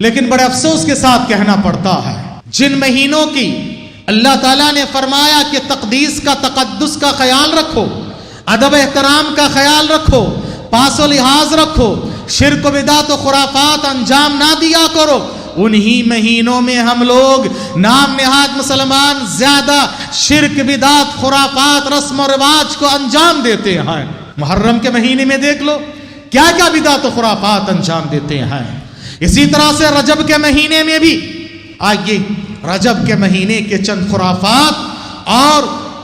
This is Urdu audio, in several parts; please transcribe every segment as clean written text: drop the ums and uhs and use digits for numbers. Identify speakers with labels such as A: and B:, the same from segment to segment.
A: لیکن بڑے افسوس کے ساتھ کہنا پڑتا ہے جن مہینوں کی اللہ تعالیٰ نے فرمایا کہ تقدیس کا تقدس کا خیال رکھو، ادب احترام کا خیال رکھو، پاس و لحاظ رکھو، شرک و بدعت و خرافات انجام نہ دیا کرو، انہی مہینوں میں ہم لوگ نام نہاد مسلمان زیادہ شرک بدعت خرافات رسم و رواج کو انجام دیتے ہیں۔ محرم کے مہینے میں دیکھ لو کیا کیا بدعت و خرافات انجام دیتے ہیں۔ اسی طرح سے رجب کے مہینے میں بھی آئیے رجب کے مہینے کے چند خرافات اور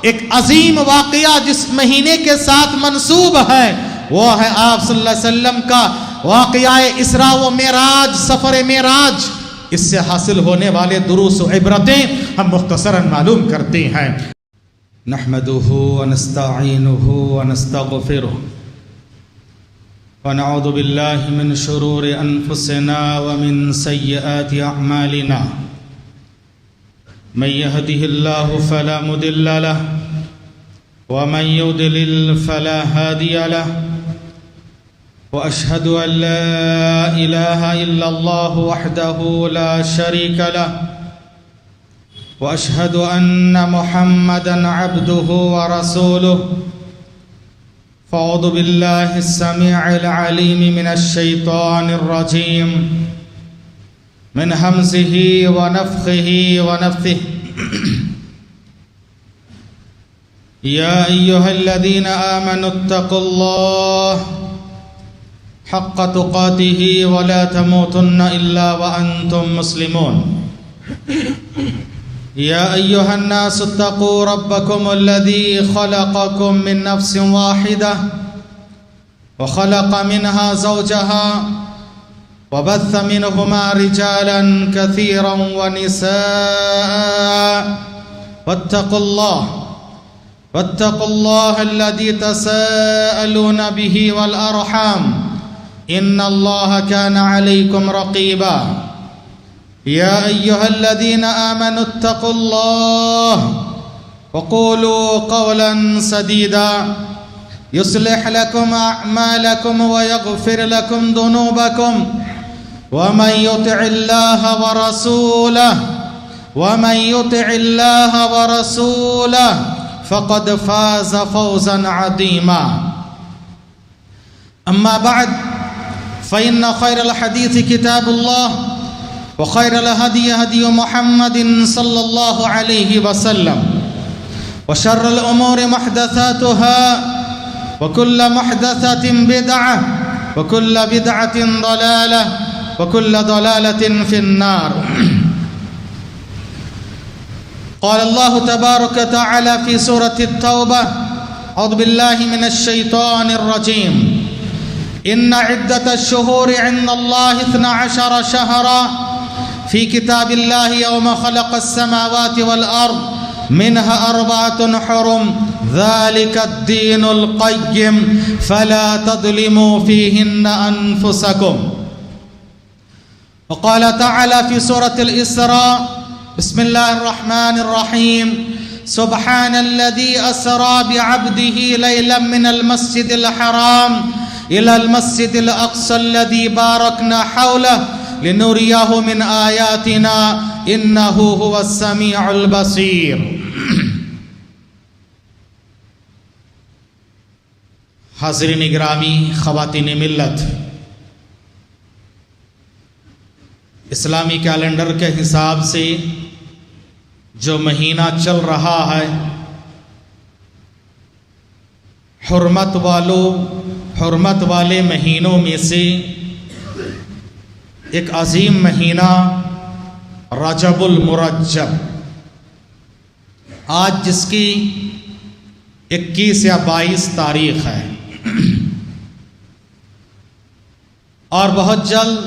A: ایک عظیم واقعہ جس مہینے کے ساتھ منسوب ہے وہ ہے آپ صلی اللہ علیہ وسلم کا واقعہ اسراء و معراج، سفر معراج۔ اس سے حاصل ہونے والے دروس و عبرتیں ہم مختصراً معلوم کرتے ہیں۔ نحمدہ ونستعینہ ونستغفرہ ونعوذ باللہ من شرور انفسنا ومن سیئات اعمالنا من يهده الله فلا مضل له ومن يضلل فلا هادي له وأشهد أن لا إله إلا الله وحده لا شريك له وأشهد أن محمدًا عبده ورسوله فأعوذ بالله السميع العليم من الشيطان الرجيم من همزه ونفخه ونفثه يا أيها الذين آمنوا اتقوا الله حق تقاته ولا تموتن إلا وأنتم مسلمون يا أيها الناس اتقوا ربكم الذي خلقكم من نفس واحدة وخلق منها زوجها وبث منهما رجالا كثيرا ونساء واتقوا الله الذي تساءلون به والأرحام إن الله كان عليكم رقيبا يا أيها الذين آمنوا اتقوا الله وقولوا قولا سديدا يصلح لكم أعمالكم ويغفر لكم ذنوبكم ومن يطع الله ورسوله فقد فاز فوزا عظيما أما بعد فإن خير الحديث كتاب الله وخير الهدي هدي محمد صلى الله عليه وسلم وشر الأمور محدثاتها وكل محدثة بدعة وكل بدعة ضلالة وكل ضلالة في النار قال الله تبارك وتعالى في سورة التوبة أعوذ بالله من الشيطان الرجيم إن عدة الشهور عند الله 12 شهرا في كتاب الله يوم خلق السماوات والأرض منها 4 حرم ذلك الدين القيم فلا تظلموا فيهن أنفسكم وقال تعالى في سورة الإسراء بسم الله الرحمن الرحيم سبحان الذي أسرى بعبده ليلا من المسجد الحرام إلى المسجد الأقصى الذي باركنا حوله لنريه من آياتنا إنه هو السميع البصير۔ حاضرین گرامی، خواتین ملت، اسلامی کیلنڈر کے حساب سے جو مہینہ چل رہا ہے حرمت والے مہینوں میں سے ایک عظیم مہینہ رجب المرجب، آج جس کی 21 یا 22 تاریخ ہے اور بہت جلد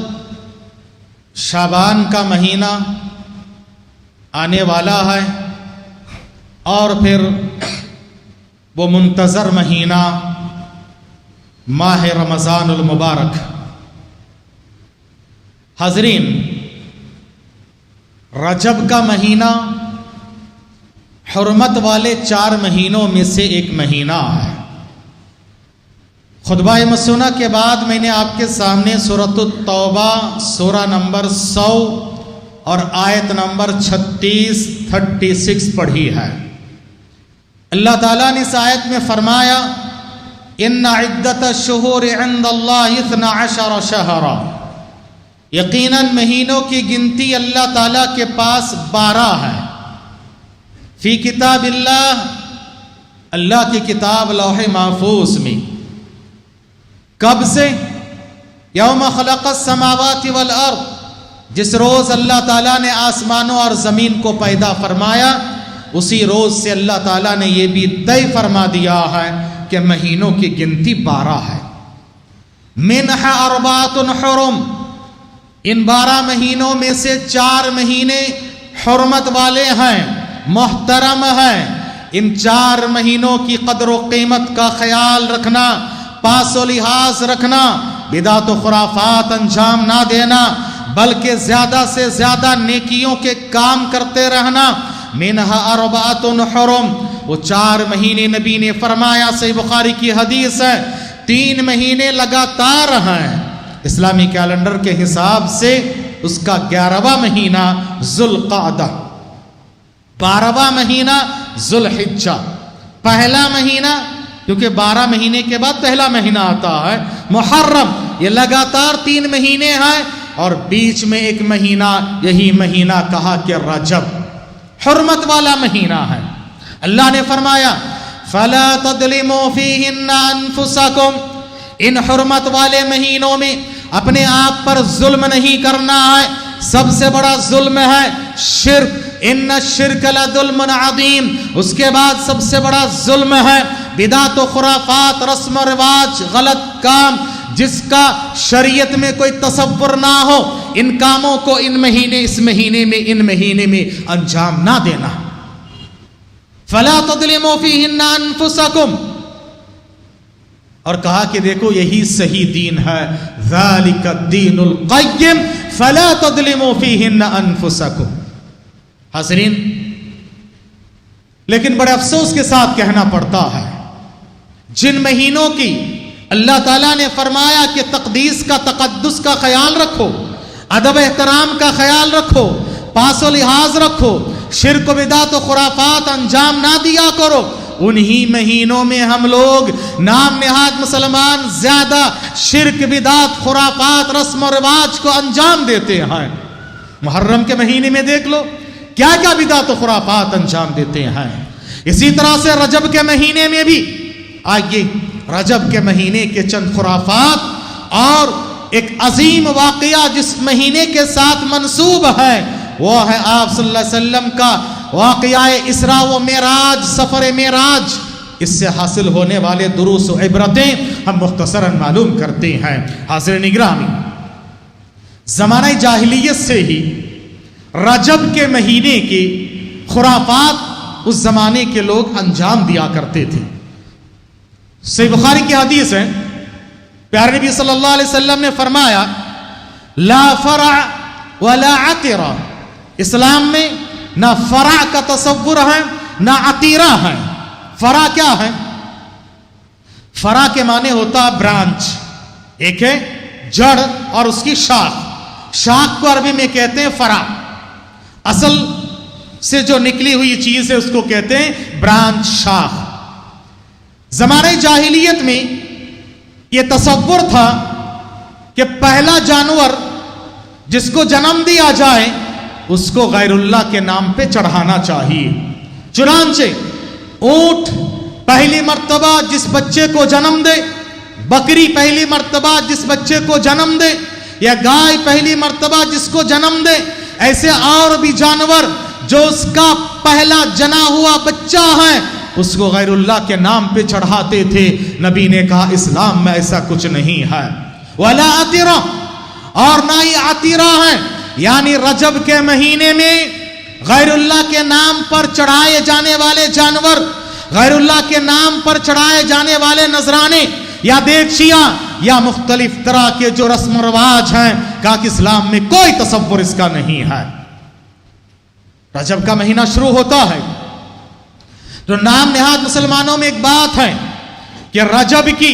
A: شعبان کا مہینہ آنے والا ہے اور پھر وہ منتظر مہینہ ماہ رمضان المبارک۔ حاضرین، رجب کا مہینہ حرمت والے 4 مہینوں میں سے ایک مہینہ ہے، خطبہ مسونہ کے بعد میں نے آپ کے سامنے سورۃ التوبہ سورہ نمبر 100 اور آیت نمبر 36 پڑھی ہے۔ اللہ تعالیٰ نے اس آیت میں فرمایا ان عدت الشہور عند اللہ 12 شہرا، یقیناً مہینوں کی گنتی اللہ تعالیٰ کے پاس 12 ہے۔ فی کتاب اللہ، اللہ کی کتاب لوح محفوظ میں۔ کب سے؟ یوم خلق السماوات والارض، جس روز اللہ تعالیٰ نے آسمانوں اور زمین کو پیدا فرمایا، اسی روز سے اللہ تعالیٰ نے یہ بھی طے فرما دیا ہے کہ مہینوں کی گنتی 12 ہے۔ منہ 4 حرم، ان 12 مہینوں میں سے 4 مہینے حرمت والے ہیں، محترم ہیں۔ ان 4 مہینوں کی قدر و قیمت کا خیال رکھنا، پاس و لحاظ رکھنا، بدعت و خرافات انجام نہ دینا، بلکہ زیادہ سے زیادہ نیکیوں کے کام کرتے رہنا۔ منہا 4 حرم، وہ 4 مہینے نبی نے فرمایا، صحیح بخاری کی حدیث ہے، 3 مہینے لگاتار ہیں اسلامی کیلنڈر کے حساب سے۔ اس کا 11واں مہینہ ذوالقعدہ، 12واں مہینہ ذوالحجہ، پہلا مہینہ، کیونکہ 12 مہینے کے بعد پہلا مہینہ آتا ہے محرم۔ یہ لگاتار 3 مہینے ہیں، اور بیچ میں ایک مہینہ، یہی مہینہ کہا کہ رجب، حرمت والا مہینہ ہے۔ اللہ نے فرمایا فَلَا تَظْلِمُوا فِيهِنَّ أَنفُسَكُمْ، ان حرمت والے مہینوں میں اپنے آپ پر ظلم نہیں کرنا ہے۔ سب سے بڑا ظلم ہے شرک، ان الشرک لظلم عظیم۔ اس کے بعد سب سے بڑا ظلم ہے بدعت و خرافات، رسم و رواج، غلط کام، جس کا شریعت میں کوئی تصور نہ ہو، ان کاموں کو ان مہینے میں انجام نہ دینا۔ فَلَا تَظْلِمُوا فِيهِنَّ أَنفُسَكُمْ، اور کہا کہ دیکھو یہی صحیح دین ہے، ذَلِكَ الدِّينُ الْقَيِّمُ فَلَا تَظْلِمُوا فِيهِنَّ أَنفُسَكُمْ۔ حاضرین، لیکن بڑے افسوس کے ساتھ کہنا پڑتا ہے، جن مہینوں کی اللہ تعالیٰ نے فرمایا کہ تقدیس کا، تقدس کا خیال رکھو، ادب احترام کا خیال رکھو، پاس و لحاظ رکھو، شرک و بدعت و خرافات انجام نہ دیا کرو، انہی مہینوں میں ہم لوگ نام نہاد مسلمان زیادہ شرک، بدعت، خرافات، رسم و رواج کو انجام دیتے ہیں۔ محرم کے مہینے میں دیکھ لو کیا کیا بدعت و خرافات انجام دیتے ہیں۔ اسی طرح سے رجب کے مہینے میں بھی، آئیے رجب کے مہینے کے چند خرافات اور ایک عظیم واقعہ جس مہینے کے ساتھ منسوب ہے، وہ ہے آپ صلی اللہ علیہ وسلم کا واقعہ اسراء و معراج، سفر معراج۔ اس سے حاصل ہونے والے دروس و عبرتیں ہم مختصراً معلوم کرتے ہیں۔ حاضرین گرامی، زمانہ جاہلیت سے ہی رجب کے مہینے کی خرافات اس زمانے کے لوگ انجام دیا کرتے تھے۔ صحیح بخاری کی حدیث ہے، پیارے نبی صلی اللہ علیہ وسلم نے فرمایا لا فرع ولا عطرہ، اسلام میں نہ فرع کا تصور ہے نہ عطیرہ ہے۔ فرع کیا ہے؟ فرع کے معنی ہوتا ہے برانچ، ایک ہے جڑ اور اس کی شاخ، شاخ کو عربی میں کہتے ہیں فرع، اصل سے جو نکلی ہوئی چیز ہے اس کو کہتے ہیں برانچ، شاخ۔ زمانہ جاہلیت میں یہ تصور تھا کہ پہلا جانور جس کو جنم دیا جائے اس کو غیر اللہ کے نام پہ چڑھانا چاہیے۔ چنانچہ اونٹ پہلی مرتبہ جس بچے کو جنم دے، بکری پہلی مرتبہ جس بچے کو جنم دے، یا گائے پہلی مرتبہ جس کو جنم دے، ایسے اور بھی جانور جو اس کا پہلا جنا ہوا بچہ ہے اس کو غیر اللہ کے نام پہ چڑھاتے تھے۔ نبی نے کہا اسلام میں ایسا کچھ نہیں ہے۔ ولا عطیرہ، اور نہ ہی عطیرہ ہے، یعنی رجب کے مہینے میں غیر اللہ کے نام پر چڑھائے جانے والے جانور، غیر اللہ کے نام پر چڑھائے جانے والے نذرانے یا دیگچیاں یا مختلف طرح کے جو رسم و رواج ہیں، کہا کہ اسلام میں کوئی تصور اس کا نہیں ہے۔ رجب کا مہینہ شروع ہوتا ہے تو نام نہاد مسلمانوں میں ایک بات ہے کہ رجب کی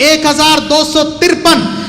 A: 1253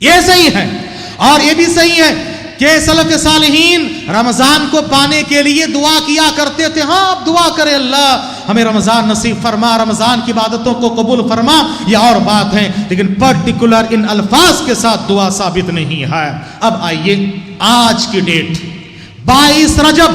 A: یہ صحیح ہے. اور یہ بھی صحیح ہے کہ سلف صالحین رمضان کو پانے کے لیے دعا کیا کرتے تھے. ہاں آپ دعا کریں اللہ ہمیں رمضان نصیب فرما, رمضان کی عبادتوں کو قبول فرما, یہ اور بات ہے, لیکن پرٹیکولر ان الفاظ کے ساتھ دعا ثابت نہیں ہے. اب آئیے آج کی ڈیٹ 22 رجب,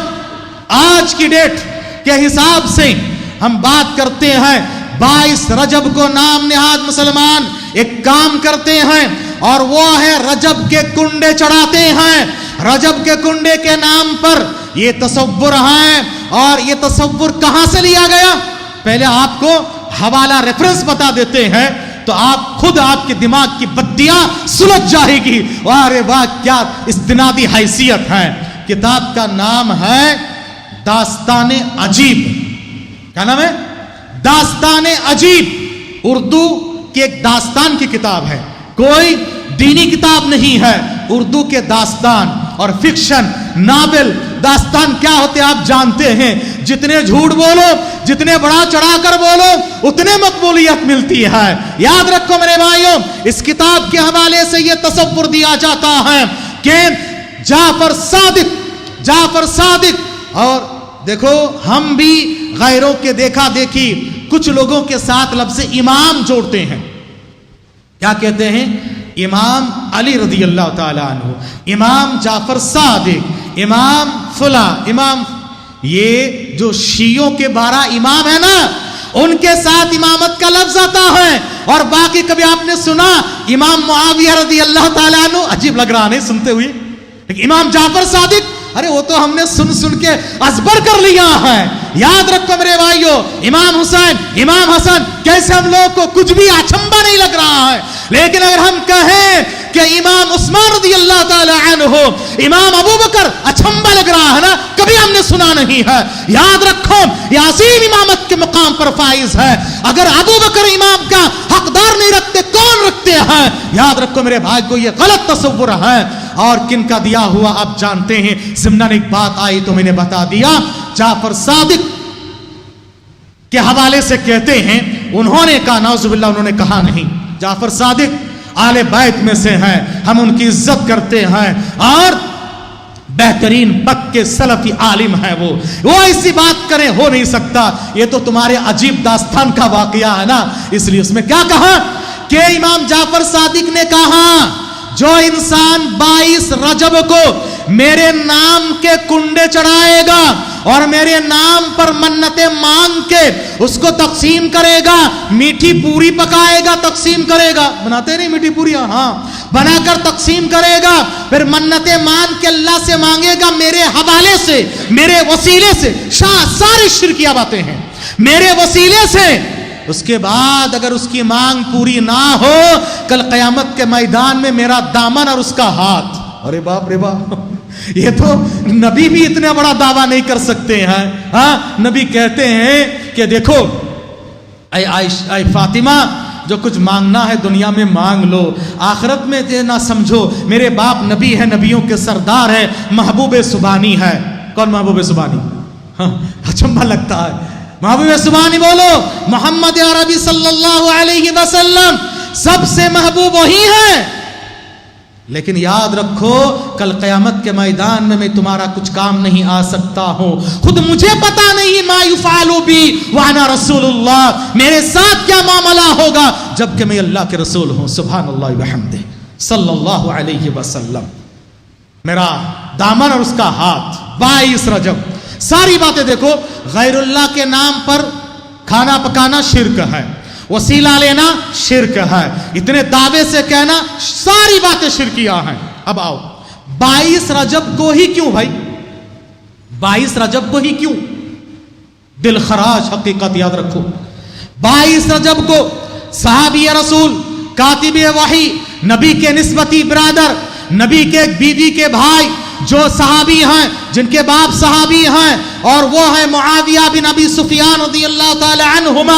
A: آج کی ڈیٹ کے حساب سے ہم بات کرتے ہیں. 22 رجب کو نام نہاد مسلمان ایک کام کرتے ہیں اور وہ ہے رجب کے کنڈے چڑھاتے ہیں. رجب کے کنڈے کے نام پر یہ تصور ہے, اور یہ تصور کہاں سے لیا گیا پہلے آپ کو حوالہ ریفرنس بتا دیتے ہیں تو آپ خود آپ کے دماغ کی بتیاں سلجھ جائے گی. ارے واہ کیا استنادی حیثیت ہے. کتاب کا نام ہے داستان عجیب. کیا نام ہے؟ داستان عجیب. اردو کی ایک داستان کی کتاب ہے, کوئی دینی کتاب نہیں ہے. اردو کے داستان اور فکشن ناول. داستان کیا ہوتے آپ جانتے ہیں, جتنے جھوٹ بولو, جتنے بڑا چڑھا کر بولو, اتنے مقبولیت ملتی ہے. یاد رکھو میرے بھائیوں, اس کتاب کے حوالے سے یہ تصور دیا جاتا ہے کہ جعفر صادق, اور دیکھو ہم بھی غیروں کے دیکھا دیکھی کچھ لوگوں کے ساتھ لفظ امام جوڑتے ہیں. کیا کہتے ہیں؟ امام علی رضی اللہ تعالیٰ عنہ, امام جعفر صادق, امام فلاں, امام. یہ جو شیعوں کے 12 امام ہیں نا, ان کے ساتھ امامت کا لفظ آتا ہے. اور باقی کبھی آپ نے سنا امام معاویہ رضی اللہ تعالیٰ عنہ؟ عجیب لگ رہا نہیں سنتے ہوئے, لیکن امام جعفر صادق, ارے وہ تو ہم نے سن کے ازبر کر لیا ہے. یاد رکھو میرے بھائیوں, امام حسین, امام حسن, کیسے ہم لوگ کو کچھ بھی اچنبھا نہیں لگ رہا ہے. لیکن اگر ہم کہیں کہ امام عثمان رضی اللہ تعالی عنہ, امام ابو بکر, اچنبھا لگ رہا ہے نا, کبھی ہم نے سنا نہیں ہے. یاد رکھو یہ عظیم امامت کے مقام پر فائز ہے. اگر ابو بکر امام کا حقدار نہیں رکھتے, کون رکھتے ہیں؟ یاد رکھو میرے بھائی کو, یہ غلط تصور ہے. اور کن کا دیا ہوا آپ جانتے ہیں. ضمناً ایک بات آئی تو میں نے بتا دیا. جعفر صادق کے حوالے سے کہتے ہیں, انہوں نے کہا, نعوذ باللہ, انہوں نے کہا نہیں. جعفر صادق آل بیت میں سے ہیں, ہم ان کی عزت کرتے ہیں, اور بہترین پکے سلفی عالم ہیں. وہ ایسی بات کریں, ہو نہیں سکتا. یہ تو تمہارے عجیب داستان کا واقعہ ہے نا, اس لیے اس میں کیا کہا کہ امام جعفر صادق نے کہا جو انسان 22 رجب کو میرے نام کے کنڈے چڑھائے گا اور میرے نام پر منتیں مانگ کے اس کو تقسیم کرے گا, میٹھی پوری پکائے گا, تقسیم کرے گا. بناتے نہیں میٹھی پوری؟ ہاں, بنا کر تقسیم کرے گا, پھر منتیں مان کے اللہ سے مانگے گا میرے حوالے سے, میرے وسیلے سے. ساری شرکیہ باتیں ہیں, میرے وسیلے سے. اس کے بعد اگر اس کی مانگ پوری نہ ہو, کل قیامت کے میدان میں میرا دامن اور اس کا ہاتھ. ارے باپ رے باپ, یہ تو نبی بھی اتنا بڑا دعویٰ نہیں کر سکتے ہیں. ہاں, نبی کہتے ہیں کہ دیکھو اے فاطمہ, جو کچھ مانگنا ہے دنیا میں مانگ لو, آخرت میں نہ سمجھو. میرے باپ نبی ہے, نبیوں کے سردار ہے, محبوب سبحانی ہے. کون محبوب سبحانی؟ ہاں, اچھا لگتا ہے. محبوب سبحانی بولو, محمد عربی صلی اللہ علیہ وسلم سب سے محبوب وہی ہے. لیکن یاد رکھو کل قیامت کے میدان میں تمہارا کچھ کام نہیں آ سکتا ہوں. خود مجھے پتا نہیں ما یفعل بی وانا رسول اللہ, میرے ساتھ کیا معاملہ ہوگا جبکہ میں اللہ کے رسول ہوں. سبحان اللہ وبحمدہ صلی اللہ علیہ وسلم. میرا دامن اور اس کا ہاتھ. 22 رجب ساری باتیں دیکھو. غیر اللہ کے نام پر کھانا پکانا شرک ہے, وسیلہ لینا شرک ہے, اتنے دعوے سے کہنا, ساری باتیں شرکیہ ہیں. اب آؤ 22 رجب کو ہی کیوں بھائی, 22 رجب کو ہی کیوں؟ دل خراج حقیقت یاد رکھو. 22 رجب کو صحابی رسول, کاتب وحی, نبی کے نسبتی برادر, نبی کے ایک بیوی کے بھائی جو صحابی ہیں, جن کے باپ صحابی ہیں, اور وہ ہے معاویہ بن ابی سفیان رضی اللہ تعالی عنہما.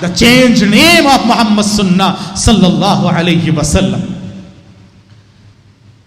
A: the changed name of Muhammad Sunnah sallallahu alaihi wasallam.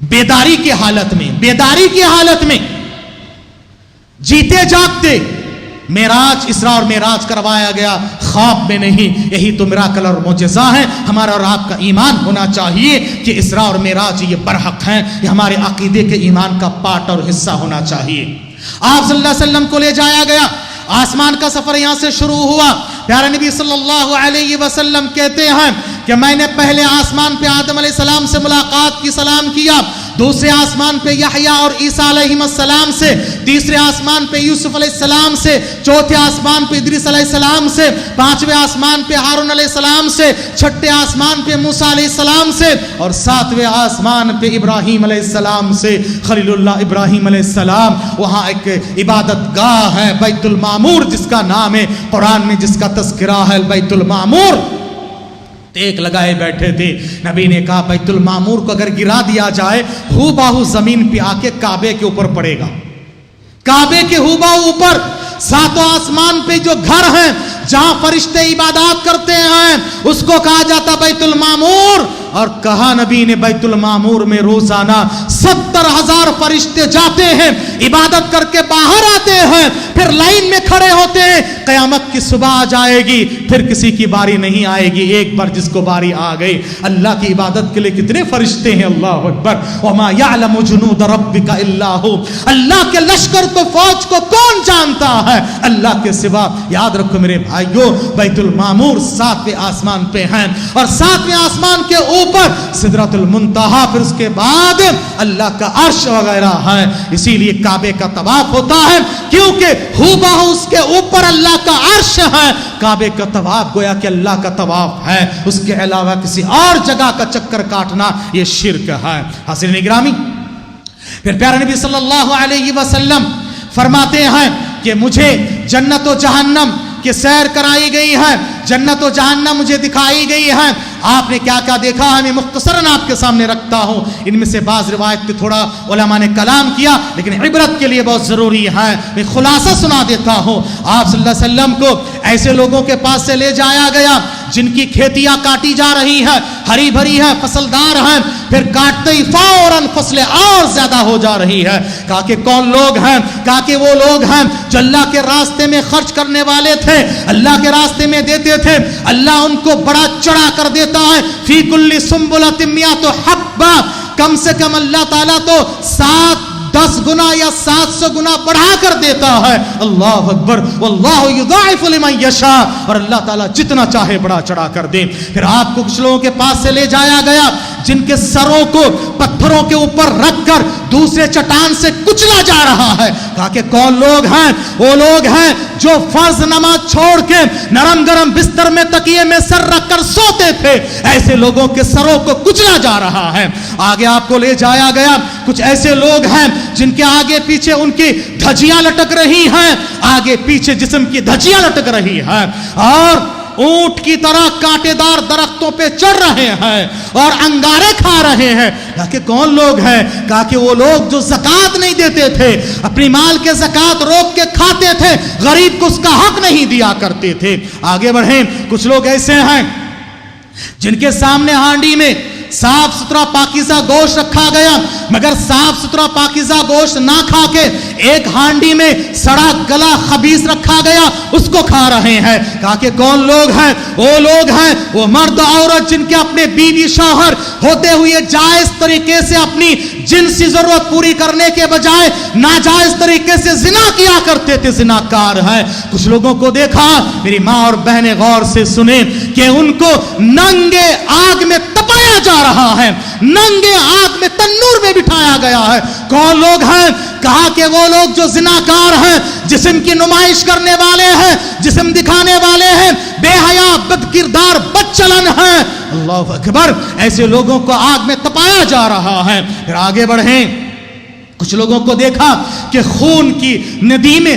A: بیداری کی حالت میں جیتے جاگتے معراج، اسراء اور معراج کروایا گیا، خواب میں نہیں۔ یہی تو میراکل اور معجزہ ہے۔ ہمارا اور آپ کا ایمان ہونا چاہیے کہ اسراء اور معراج یہ برحق ہیں، یہ ہمارے عقیدے کے ایمان کا پارٹ اور حصہ ہونا چاہیے۔ آپ صلی اللہ علیہ وسلم کو لے جایا گیا، آسمان کا سفر یہاں سے شروع ہوا۔ پیارے نبی صلی اللہ علیہ وسلم کہتے ہیں کہ میں نے پہلے آسمان پہ آدم علیہ السلام سے ملاقات کی، سلام کیا، دوسرے آسمان پہ یحییٰ اور عیسیٰ علیہ السلام سے، تیسرے آسمان پہ یوسف علیہ السلام سے، چوتھے آسمان پہ ادریس علیہ السلام سے، پانچویں آسمان پہ ہارون علیہ السلام سے، چھٹے آسمان پہ موسیٰ علیہ السلام سے، اور ساتویں آسمان پہ ابراہیم علیہ السلام سے، خلیل اللہ ابراہیم علیہ السلام۔ وہاں ایک عبادت گاہ ہے بیت المعمور، جس کا نام ہے قرآن میں، جس کا تذکرہ ہے بیت المعمور۔ ایک لگائے بیٹھے تھے، نبی نے کہا بیت المعمور کو اگر گرا دیا جائے، ہو باہو زمین پہ آ کے کعبے کے اوپر پڑے گا، کعبے کے ہو باہو اوپر۔ ساتوں آسمان پہ جو گھر ہیں جہاں فرشتے عبادات کرتے ہیں، اس کو کہا جاتا بیت المعمور۔ اور کہا نبی نے بیت المعمور میں روزانہ 70,000 فرشتے جاتے ہیں، عبادت کر کے باہر آتے ہیں، پھر لائن میں کھڑے ہوتے ہیں۔ قیامت کی صبح آ جائے گی، پھر کسی کی باری نہیں آئے گی، ایک بار جس کو باری آ گئی۔ اللہ کی عبادت کے لیے کتنے فرشتے ہیں، اللہ اکبر۔ وما يعلم جنود ربك الا هو، اللہ کے لشکر کو، فوج کو کون جانتا ہے اللہ کے سوا۔ یاد رکھو میرے بھائیو، بیت المعمور 7ویں آسمان پہ ہیں، اور 7ویں آسمان کے اوپر سدرۃ المنتہا، پھر اس کے بعد اللہ کا عرش وغیرہ ہے۔ اسی لیے کعبے کا طواف ہوتا ہے، کیونکہ ہو بہو اس کے اوپر اللہ کا عرش ہے۔ کعبے کا طواف گویا کہ اللہ کا طواف ہے، اس کے علاوہ کسی اور جگہ کا چکر کاٹنا یہ شرک ہے۔ حاضرین گرامی، پھر پیارے نبی صلی اللہ علیہ وسلم فرماتے ہیں کہ مجھے جنت و جہنم کی سیر کرائی گئی ہے، جنت و جہنم مجھے دکھائی گئی ہے۔ آپ نے کیا کیا دیکھا ہے، میں مختصراً آپ کے سامنے رکھتا ہوں۔ ان میں سے بعض روایت پہ تھوڑا علماء نے کلام کیا، لیکن عبرت کے لیے بہت ضروری ہے، میں خلاصہ سنا دیتا ہوں۔ آپ صلی اللہ علیہ وسلم کو ایسے لوگوں کے پاس سے لے جایا گیا جن کی کھیتیاں کاٹی جا رہی ہیں، ہری بھری ہے، فصلدار ہیں، پھر کاٹتے ہی فوراً فصلیں اور زیادہ ہو جا رہی ہے۔ کہا کہ کون لوگ ہیں؟ کہا کہ وہ لوگ ہیں جو اللہ کے راستے میں خرچ کرنے والے تھے، اللہ کے راستے میں دیتے تھے، اللہ ان کو بڑا چڑھا کر دیتا ہے۔ فی کل سنبلۃ مئۃ حبہ، کم سے کم اللہ تعالیٰ تو 7-10 گنا یا 700 گنا بڑھا کر دیتا ہے۔ اللہ اکبر، واللہ یضاعف لمن یشاء، اور اللہ تعالیٰ جتنا چاہے بڑا چڑھا کر دے۔ پھر آپ کو کچھ لوگوں کے پاس سے لے جایا گیا جن کے سروں کو پتھروں کے اوپر رکھ کر دوسرے چٹان سے کچلا جا رہا ہے۔ کہا کہ کون لوگ ہیں؟ وہ لوگ ہیں جو فرض نماز چھوڑ کے نرم گرم بستر میں تکیے میں سر رکھ کر سوتے تھے، ایسے لوگوں کے سروں کو کچلا جا رہا ہے۔ آگے آپ کو لے جایا گیا، کچھ ایسے لوگ ہیں جن کے آگے پیچھے ان کی دھجیاں لٹک رہی ہیں، آگے پیچھے جسم کی دھجیاں لٹک رہی ہیں، اور اونٹ کی طرح کانٹے دار درختوں پہ چڑھ رہے ہیں اور انگارے کھا رہے ہیں۔ کہا کہ کون لوگ ہیں؟ کہا کہ وہ لوگ جو زکوٰۃ نہیں دیتے تھے، اپنی مال کے زکوٰۃ روک کے کھاتے تھے، غریب کو اس کا حق نہیں دیا کرتے تھے۔ آگے بڑھیں، کچھ لوگ ایسے ہیں جن کے سامنے ہانڈی میں صاف ستھرا پاکیزہ گوشت رکھا گیا، مگر صاف ستھرا پاکیزہ گوشت نہ کھا کے ایک ہانڈی میں سڑا گلا خبیث رکھا گیا، اس کو کھا رہے ہیں۔ کہا کہ کون لوگ ہیں؟ وہ لوگ ہیں، وہ مرد عورت جن کے اپنے بیوی شوہر ہوتے ہوئے جائز طریقے سے اپنی جنسی ضرورت پوری کرنے کے بجائے ناجائز طریقے سے زنا کیا کرتے تھے، زناکار ہیں۔ کچھ لوگوں کو دیکھا، میری ماں اور بہنیں غور سے سنیں، کہ ان کو ننگے آگ میں تپایا جا رہا ہے، ننگے آگ میں تنور میں بٹھایا گیا ہے۔ کون لوگ ہیں؟ کہا کہ وہ لوگ جو زناکار ہیں، جسم کی نمائش کرنے والے ہیں، جسم دکھانے والے ہیں، بے حیا، بد کردار، بد چلن ہیں۔ اللہ اکبر، ایسے لوگوں کو آگ میں تپایا جا رہا ہے۔ پھر آگے بڑھیں، کچھ لوگوں کو دیکھا کہ خون کی ندی میں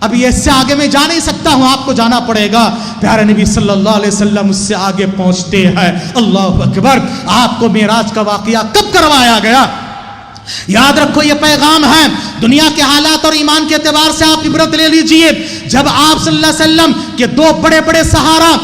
A: اب یہ اس سے آگے میں جا نہیں سکتا ہوں, آپ کو جانا پڑے گا. پیارے نبی صلی اللہ علیہ وسلم اس سے آگے پہنچتے ہیں. اللہ اکبر. آپ کو معراج کا واقعہ کب کروایا گیا؟ یاد رکھو یہ پیغام ہے. دنیا کے حالات اور ایمان کے اعتبار سے آپ عبرت لے لیجئے. جب آپ صلی اللہ علیہ وسلم کے دو بڑے بڑے سہارا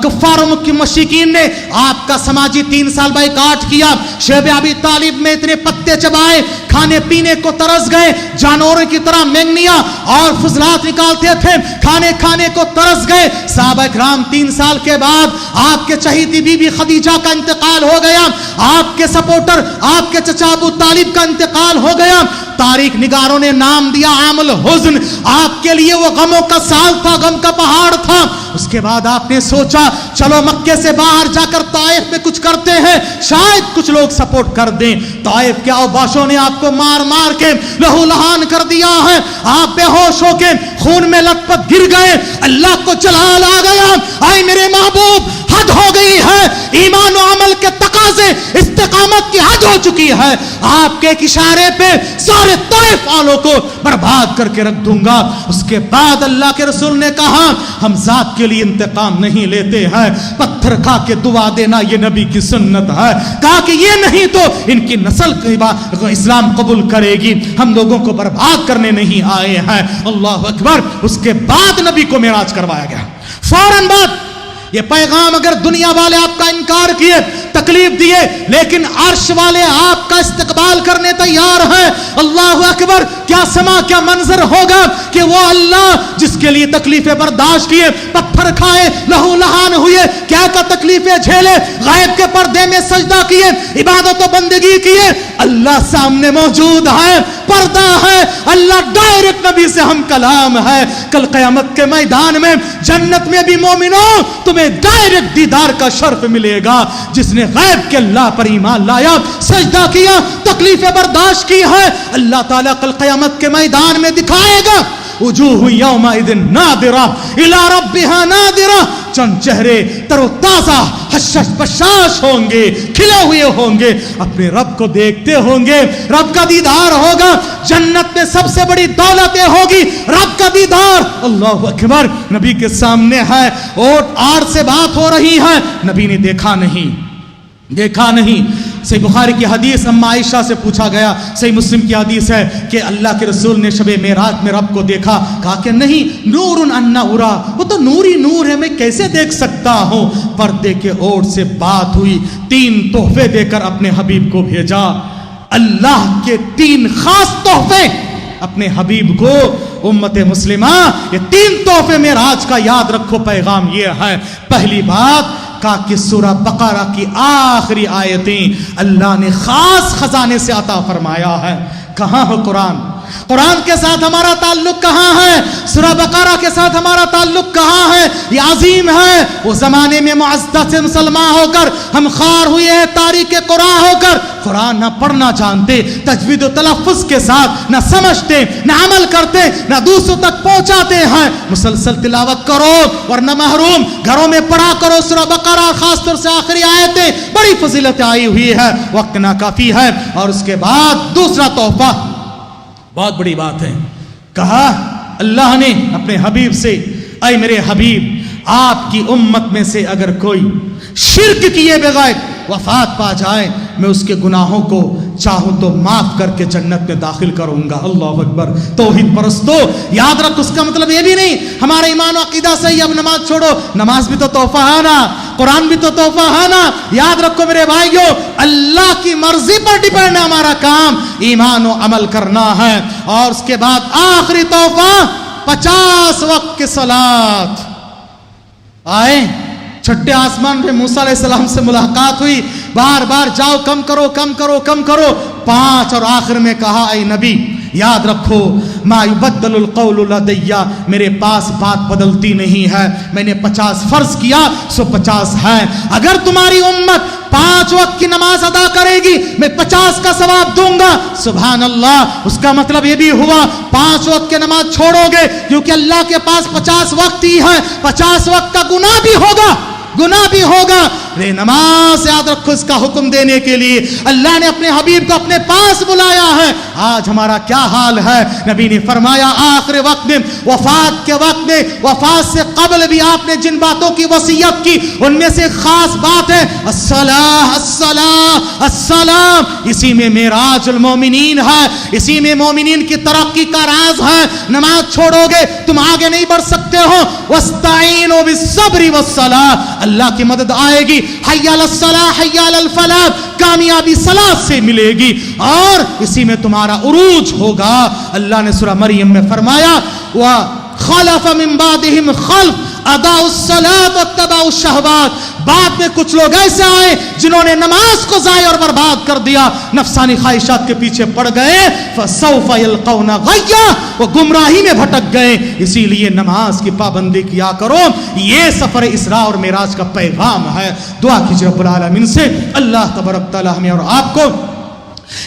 A: کفار و مشرکین نے آپ کا سماجی 3 سال بائیکاٹ کیا, شیب ابی طالب میں اتنے پتے چبائے, کھانے پینے کو ترس گئے, جانوروں کی طرح مینگنیاں اور فضلات نکالتے تھے, کھانے کو ترس گئے. صحابہ کرام 3 سال کے بعد آپ کے چہیتی بی بی خدیجہ کا انتقال ہو گیا, آپ کے سپورٹر آپ کے چچا ابو طالب کا انتقال ہو گیا. تاریخ نگاروں نے نام دیا عام الحزن. آپ کے لیے وہ غموں کا سال تھا, غم کا پہاڑ تھا. اس کے بعد آپ نے سوچا چلو مکے سے باہر جا کر طائف میں کچھ کرتے ہیں, شاید کچھ لوگ سپورٹ کر دیں. طائف کے اوباشوں نے آپ کو مار مار کے لہو لہان کر دیا ہے. آپ بے ہوش ہو کے خون میں لت پت گر گئے. اللہ کو جلال آ گیا, آئے میرے محبوب حد ہو گئی ہے, ایمان و عمل کے تقاضے استقامت کی حد ہو چکی ہے. آپ کے ایک اشارے پہ سارے طائف والوں کو برباد کر کے رکھ دوں گا. اس کے بعد اللہ کے رسول نے کہا ہم ذات کے لیے انتقام نہیں لیتے ہیں, پتھر کھا کے دعا دینا یہ نبی کی سنت ہے. کہا کہ یہ نہیں تو ان کی نسل اسلام قبول کرے گی, ہم لوگوں کو برباد کرنے نہیں آئے ہیں. اللہ اکبر. اس کے بعد نبی کو معراج کروایا گیا. فوراً بعد یہ پیغام اگر دنیا والے آپ کا انکار کیے, تکلیف دیے, لیکن عرش والے آپ کا استقبال کرنے تیار ہیں. اللہ اکبر. کیا سما کیا منظر ہوگا کہ وہ اللہ جس کے لیے تکلیفیں برداشت کیے, پتھر کھائے, لہو لہان ہوئے, کیا کا تکلیفیں جھیلے, غیب کے پردے میں سجدہ کیے, عبادت و بندگی کیے, اللہ سامنے موجود ہے, پردہ ہے, اللہ ڈائریکٹ نبی سے ہم کلام ہے. کل قیامت کے میدان میں جنت میں بھی مومنوں تمہیں ڈائریکٹ دیدار کا شرف ملے گا. جس نے غیب کے اللہ پر ایمان لایا, سجدہ کیا, تکلیفیں برداشت کی ہے, اللہ تعالیٰ کل قیامت کے میدان میں دکھائے گا وجوہ یومئذ ناظرہ الی ربہا ناظرہ. چند چہرے تر و تازہ حشش بشاش ہوں گے, کھلے ہوئے ہوں گے, اپنے رب کو دیکھتے ہوں گے. رب کا دیدار ہوگا. جنت میں سب سے بڑی دولت ہوگی رب کا دیدار. اللہ اکبر. نبی کے سامنے ہے اور آر سے بات ہو رہی ہے, نبی نے دیکھا نہیں. صحیح بخاری کی حدیث اما عائشہ سے پوچھا گیا, صحیح مسلم کی حدیث ہے کہ اللہ کے رسول نے شب معراج میں رب کو دیکھا. کہا کہ نہیں, نور انا ارا, وہ تو نوری نور ہے, میں کیسے دیکھ سکتا ہوں. پردے کے اوٹ سے بات ہوئی, 3 تحفے دے کر اپنے حبیب کو بھیجا. اللہ کے 3 خاص تحفے اپنے حبیب کو. امت مسلمہ یہ 3 تحفے معراج کا یاد رکھو. پیغام یہ ہے, پہلی بات کہا کہ سورہ بقرہ کی آخری آیتیں اللہ نے خاص خزانے سے عطا فرمایا ہے. کہاں ہے قرآن کے ساتھ ہمارا تعلق کہاں ہے؟ سورہ بقرہ کے ساتھ ہمارا تعلق کہاں ہے؟ یہ عظیم ہے. وہ زمانے میں معزز سے مسلمان ہو کر ہم خوار ہوئے ہیں, تاریخ قرآن ہو کر قرآن نہ پڑھنا جانتے, تجوید و تلفظ کے ساتھ نہ سمجھتے, نہ عمل کرتے, نہ دوسروں تک پہنچاتے ہیں. مسلسل تلاوت کرو ورنہ محروم. گھروں میں پڑھا کرو سورہ بقرہ, خاص طور سے آخری آیتیں, بڑی فضیلت آئی ہوئی ہے, وقت ناکافی ہے. اور اس کے بعد دوسرا تحفہ بہت بڑی بات ہے. کہا اللہ نے اپنے حبیب سے, اے میرے حبیب, آپ کی امت میں سے اگر کوئی شرک کیے بغیر وفات پا جائے, میں اس کے گناہوں کو چاہوں تو معاف کر کے جنت میں داخل کروں گا. اللہ اکبر. توحید پرستو یاد رکھ, اس کا مطلب یہ بھی نہیں ہمارا ایمان و عقیدہ صحیح, اب نماز چھوڑو. نماز بھی تو تحفہ ہے نا, قرآن بھی تو تحفہ ہے نا. یاد رکھو میرے بھائیو, اللہ کی مرضی پر ڈیپینڈ ہے ہمارا کام, ایمان و عمل کرنا ہے. اور اس کے بعد آخری تحفہ 50 وقت کی صلات. آئے چھٹے آسمان پہ موسیٰ علیہ السلام سے ملاقات ہوئی, بار بار جاؤ کم کرو کم کرو کم کرو. 5 اور آخر میں کہا اے نبی یاد رکھو, ما یبدل القول لدی, میرے پاس بات بدلتی نہیں ہے. میں نے 50 فرض کیا سو 50 ہے. اگر تمہاری امت 5 وقت کی نماز ادا کرے گی میں 50 کا ثواب دوں گا. سبحان اللہ. اس کا مطلب یہ بھی ہوا 5 وقت کی نماز چھوڑو گے کیونکہ اللہ کے پاس 50 وقت ہی ہے, 50 وقت کا گناہ بھی ہوگا نماز یاد رکھو اس کا حکم دینے کے لیے اللہ نے اپنے حبیب کو اپنے پاس بلایا ہے. آج ہمارا کیا حال ہے؟ نبی نے فرمایا آخر وقت میں، وفات کے وقت میں، وفات سے قبل بھی آپ نے جن باتوں کی وصیت کی ان میں سے خاص بات ہے الصلاۃ الصلاۃ السلام. اسی میں معراج المومنین ہے، اسی میں مومنین کی ترقی کا راز ہے. نماز چھوڑو گے تم آگے نہیں بڑھ سکتے ہو. واستعینوا بالصبر والصلاۃ، اللہ کی مدد آئے گی. حی علی الصلاۃ حی علی الفلاح، کامیابی صلاۃ سے ملے گی اور اسی میں تمہارا عروج ہوگا. اللہ نے سورہ مریم میں فرمایا وَخَلَفَ مِن بَعْدِهِمْ خَلْفٌ اَضَاعُوا الصَّلَاةَ وَاتَّبَعُوا الشَّهَوَاتِ. بعد میں کچھ لوگ ایسے آئے جنہوں نے نماز کو ضائع اور برباد کر دیا، نفسانی خواہشات کے پیچھے پڑ گئے. فَسَوْفَ يَلْقَوْنَ غَيًّا، وہ گمراہی میں بھٹک گئے. اسی لیے نماز کی پابندی کیا کرو. یہ سفر اسراء اور معراج کا پیغام ہے. دعا کیجیے رب العالمین سے اللہ تبارک تعالی ہمیں اور آپ کو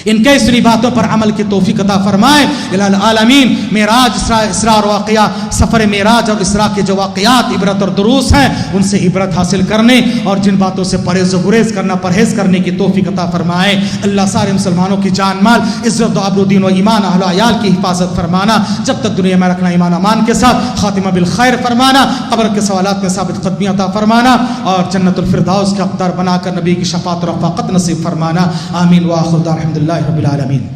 A: ان کیسری باتوں پر عمل کی توفیق عطا فرمائے. الہ العالمین معراج اسراء اور واقعہ، سفر معراج اور اسراء کے جو واقعات عبرت اور دروس ہیں ان سے عبرت حاصل کرنے اور جن باتوں سے پرہیز و گریز کرنا پرہیز کرنے کی توفیق عطا فرمائے. اللہ سارے مسلمانوں کی جان مال عزت و آبرودین و ایمان اہل و عیال کی حفاظت فرمانا، جب تک دنیا میں رکھنا ایمان امان کے ساتھ، خاتمہ بالخیر فرمانا، قبر کے سوالات میں ثابت قدمی عطا فرمانا اور جنت الفردوس کا حقدار بنا کر نبی کی شفاعت و رفاقت نصیب فرمانا. آمین. وآخر دعوانا الحمد للہ رب العالمین.